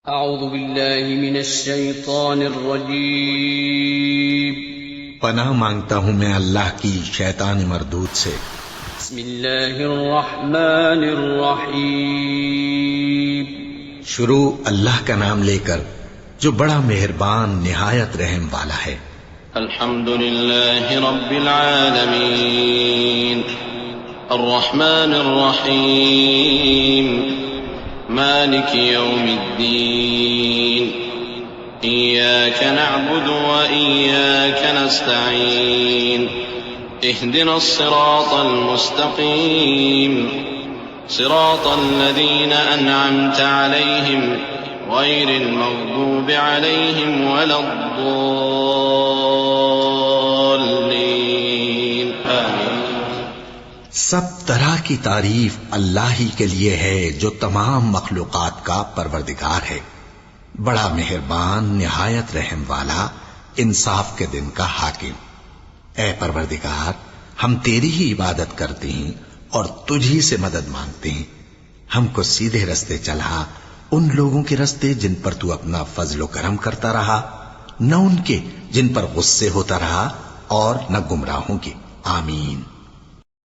اعوذ باللہ من الشیطان الرجیم پناہ مانگتا ہوں میں اللہ کی شیطان مردود سے۔ بسم اللہ الرحمن الرحیم شروع اللہ کا نام لے کر جو بڑا مہربان نہایت رحم والا ہے۔ الحمد للہ رب العالمین الرحمن الرحیم مالک یوم الدین ایاک نعبد وإیاک نستعین اهدنا الصراط المستقیم صراط الذین انعمت علیہم غیر المغضوب علیہم ولا الضالین آمین۔ سب طرح کی تعریف اللہ ہی کے لیے ہے جو تمام مخلوقات کا پروردگار ہے، بڑا مہربان نہایت رحم والا، انصاف کے دن کا حاکم۔ اے پروردگار، ہم تیری ہی عبادت کرتے ہیں اور تجھی سے مدد مانگتے ہیں۔ ہم کو سیدھے رستے چلا، ان لوگوں کے رستے جن پر تو اپنا فضل و کرم کرتا رہا، نہ ان کے جن پر غصے ہوتا رہا، اور نہ گمراہوں کے۔ آمین۔